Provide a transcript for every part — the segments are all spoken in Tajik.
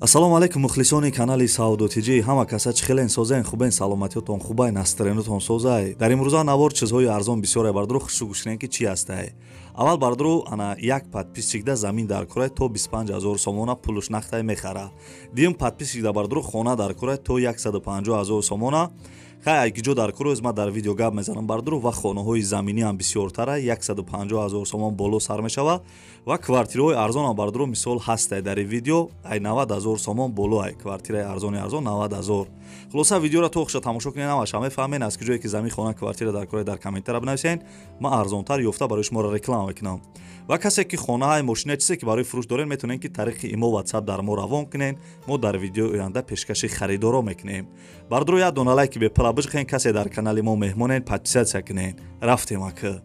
Ассалому алайкум мухлисони канали Саудотиҷӣ. Ҳама каса чӣ хелен созен, хубен, саломатиётон хубай, настроенатон созай. Дар имрӯза навор чизҳои арзон бисёре бардро хушу гӯштидан ки чӣ ҳастай. Аввал бардро ана як подписчикда замин дар курай то 25000 сомона пулуш нахтай мехара. Дим подписчикда бардро хона дар курай то 150000 сомона. Хай гиҷо дар курӯз ма дар видео гап мезанам бардро ва хонаҳои заминӣ ҳам бисёртара 150000 сомон боло сар мешава ва квартираҳои арзон ҳам бардро мисол ҳастай дар ин видео ай 90000 сомон боло ай квартираи арзони арзон 90000. Хулоса видеоро то хушо тамошо кунед ҳамаша мефаҳмед аз киҷое ки замин хона квартира дар курай дар комментара бинависед ма арзонтар ёфта барои шуморо реклама мекунам. Ва касе ки хонаҳай мошина чизе ки барои фурӯш доред метавонед ки тариқи имо WhatsApp дар мо равон кунед. Мо дар видеои оянда пешкаши харидоро мекунем. Бардро як дона лайки бепала бижғен касе дар канали мо меҳмонед подписатсия кунед. Рафтем ака.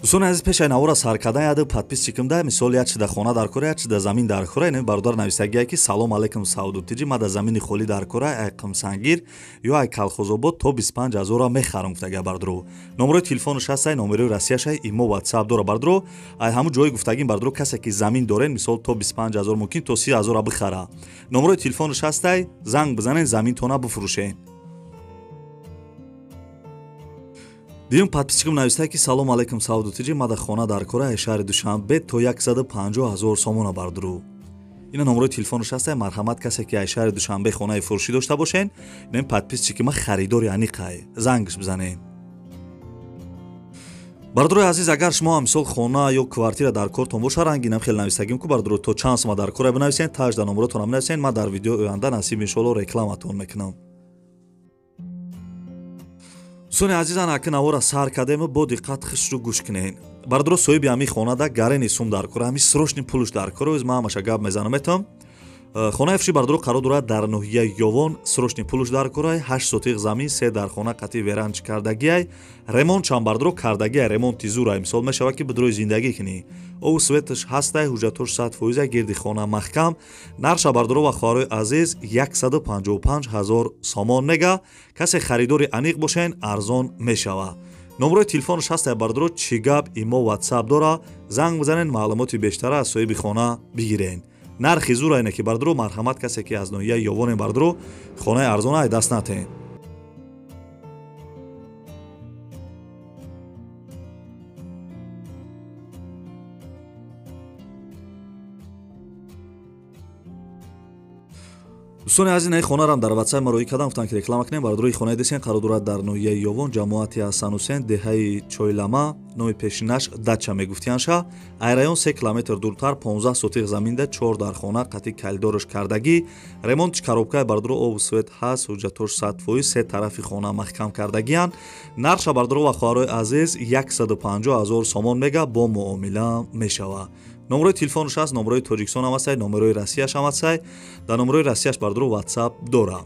دوستان عزیز پیش نوارا سر کردن یاد подписчикам да мисол як чида хона дар кора як чида замин дар кора ин бародар нависагия ки салом алейкум Саудотиҷӣ ма да замини холи дар кора ай қимсангир ё ай калхозобод то 25000 мехарам гуфтага бардро номерои телефонаш ҳастай номерои расияшай имо WhatsApp дора бардро ай ҳаму ҷои гуфтагин бардро касе ки замин дорен мисол то 25000 мумкин то 30000 бихара номерои телефонаш ҳастай занг бизанен заминтона бифурӯшен. Дим подписчикам навистай ки салом алейкум Саудотиҷӣ ма да хона дар кора ай шаҳри Душанбе то 150000 сомона бардро. Ина номерои телефонаш ҳастай марҳамат касе ки ай шаҳри Душанбе хонаи фурӯшӣ дошта бошен ин подписчики ма харидори аниқай зангш бизанен. Бардрои азиз агар шумо мисол хона ё квартира дар кортон боша рангинам хел навистагим ку бардро то чанд сома дар кора бинависен тажда номеротон бинависен ма дар видеои оянда насиб иншоалло рекламатон мекунам. Сони азизан ака навора сар кадем бо диққат хишру гӯш кунед. Бардро соҳиби ҳами хонада гарени сум дар кора ҳами срочни пулуш дар кора оз ма ҳамаша гап мезанам метам. Хонаи фурӯшӣ бардро қарор дорад дар ноҳияи Ёвон срочни пулуш дар кора 8 сотиқ замин 3 дар хона қатъи веранч кардагиай ремонт чам бардро кардагиай ремонти зурай мисол мешава ки бидрои зиндагӣ кунӣ. Ов светш ҳастай ҳуҷҷатош 100% гирди хона маҳкам нарша бардро ва хоҳарои азиз 155000 сомон мега касе харидори аниқ бошен арзон мешава. номерои телефонаш ҳастай бардро чӣ гап имо WhatsApp дора занг бизанен маълумоти бештара аз соҳиби хона бигирен. нархи зур айна ки бардро марҳамат касе ки аз ноҳияи Ёвонен бардро хонаи арзона ай даст натен. دوستان عزیز این خانه را در واتساپ مروی کردم گفتن که رکلام کنیم بردروی خانه دیسین قرار دارد در نوحیه یوون جماعتی حسن حسین دهه چویلما نوع پیشینش دچا میگفتیانشا ای رایون 3 کیلومتر دورتر 15 سوتیق زمین ده 4 در خانه قطعی کلیدارش کردگی ремонт коробкаи бардро об свет ҳаст ҳуҷҷатош 100% се тарафи хона маҳкам кардагиян нарша бардро ва хоҳарои азиз 150000 сомон мега бо муомила мешава. номерои телефонаш аст номерои тоҷикистон ҳам ҳастай номерои россияш ҳам ҳастай дар номерои россияш бардро WhatsApp дора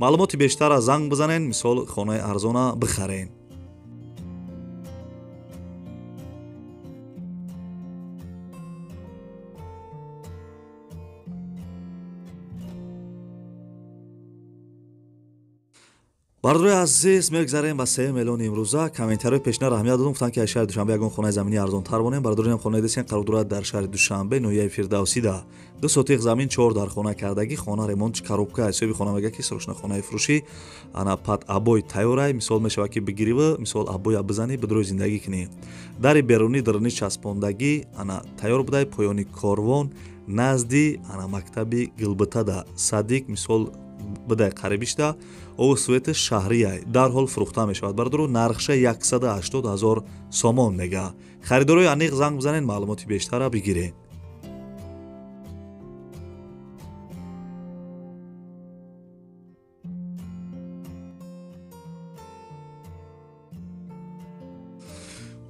маълумоти бештара занг бизанен мисол хонаи арзона бихарен. бардрои азиз мегзарем ба 3 миллиони имрӯза комментариҳои пешнар аҳамият додам гуфтанд ки ай шаҳри Душанбе ягон хонаи заминӣ арзонтар бонем бардорем хонаи десен қарор дорад дар шаҳри Душанбе ноҳияи Фирдавсида 2 сотиқ замин 4 дар хона кардагӣ хона ремонти коробка ай соҳиби хона мега ки срочна хонаи фурӯшӣ ана пад абой тайёрай мисол мешава ки бигирива мисол абоя бизанӣ бидрои зиндагӣ кунӣ дари берунӣ дирни часпондагӣ ана тайёр будай поёни корвон назди ана мактаби гилбитада садиқ мисол бидай қарибишта ов свети шаҳрияй дарҳол фурӯхта мешавад бардро нархша 180000 сомон мега харидорои аниқ занг бизанен маълумоти бештара бигирен.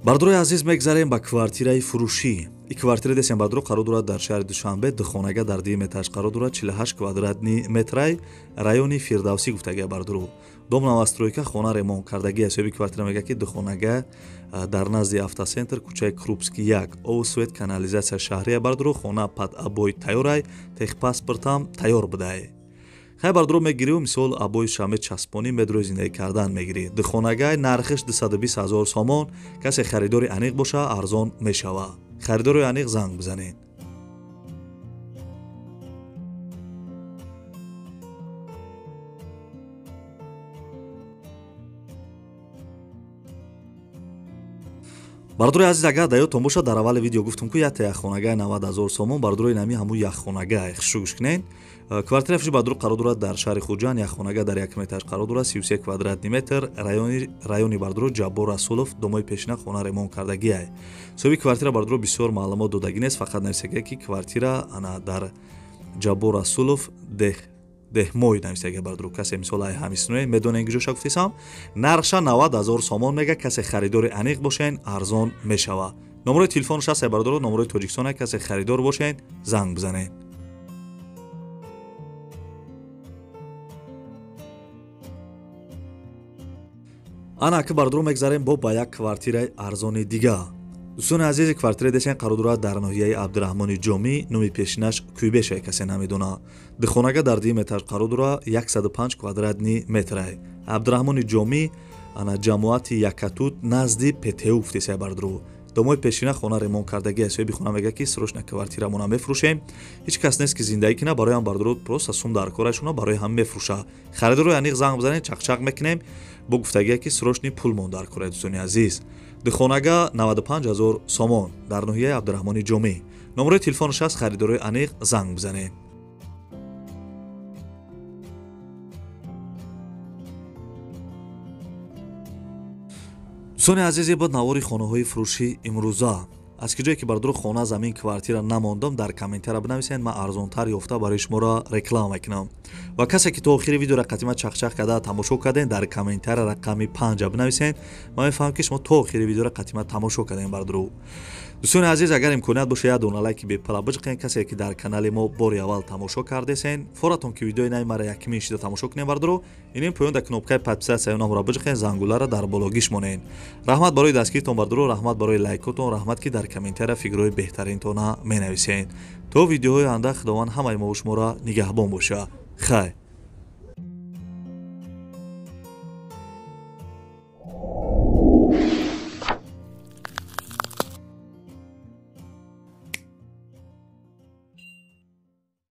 бардрои азиз мегзарем ба квартираи фурӯшӣ ин квартира десем бардро қарор дорад дар шаҳри Душанбе духонага дар 2 метраш қарор дорад 48 квадратни метрай райони Фирдавсӣ гуфтага бардро дом новостройка хона ремонт кардагӣ асоби квартира мега ки духонага дар назди автосентр кӯчаи Крупский 1 ов свет канализатсия шаҳрия бардро хона пад абои тайёрай техпаспортам тайёр будай хай бардро мегирӣ мисол абои шаме часпонӣ медрои зиндагӣ кардан мегирӣ. дихонагай нархиш 220 000 сомон. касе харидори аниқ боша арзон мешава. харидори аниқ занг бизанед. бардрои азиз, агар дар ёдтон бошад дар аввали видео гуфтум ки як яххонагаи 90 000 сомон бардрои нами ҳамун яххонагай хушугӯш кинен. квартира фиш бардро қарор дорад дар шаҳри Хуҷанд. яххонага дар 1 метраш қарор дорад, 33 квадратни метр. райони бардро Ҷаббор Расулов, домои пешина хона ремонт кардагиай. соҳиби квартира бардро бисёр маълумот додагӣ нест, фақат нависагия ки квартира ана дар Ҷаббор Расулов деҳмой нависагия бардро. касе мисол ай ҳамисноe медонен киҷоша гуфтесам. нархша 90 000 сомон мега. касе харидори аниқ бошен арзон мешава. номерои телефонаш ҳаст бардро, номерои Тоҷикистон. касе харидор бошен занг бизанед. ана ки бардро мегзарем бо ба як квартираи арзони дига. дӯстони азизи, квартира десен қарор дорад дар ноҳияи Абдурахмони Ҷомӣ. номи пешинаш Кӯйбешай, касе намедона. дихонага дар 2 метр қарор дорад, 105 квадратни метрай. Абдурахмони Ҷомӣ ана ҷамоати Якатут назди ПТУ гуфтесай бардро. домои пешина хона ремонт кардагиай. соҳиби хона мега ки срочна квартирамона мефурӯшем. ҳеҷ кас нест ки зиндагӣ кина, бароям бардро просто сум дар корашуна, барои ҳам мефурӯша. харидори аниқ занг бизанем, чақчақ мекунем. бо гуфтагия ки срочни пул мон дар кора. дӯстони азиз, дихонага 95 000 сомон дар ноҳияи Абдурахмони Ҷомӣ. номерои телефонаш ҳаст, харидори аниқ занг бизанем. дӯстони азизи, бод навори хонаҳои фурӯши имрӯза. аз ки ҷое ки бардро хона, замин, квартира намондам, дар комментара бинависед. ман арзонтар ёфта барои шуморо реклама мекунам. ва касе ки то охири видеоро қадима чақчақ карда тамошо карден, дар комментара рақами 5 бинависед. ман мефаҳмам ки шумо то охири видеоро қадима тамошо карден бардро. дӯстони азиз, агар имконият боша як дона лайки бепала биҷиқен. касе ки дар канали мо бори аввал тамошо кардесен, форатон ки видеои нави мара якмин шида тамошо кунем бардро, инин поён да кнопкаи подписатсияи номро биҷиқен, зангулара дар боло гиш монен. раҳмат барои дастгиритон бардро, раҳмат барои лайкотон, раҳмат ки дар комментария фикрҳои беҳтаринтона менависен. то видеоҳои оянда худованд ҳамаи мо шуморо нигаҳбон боша. хай.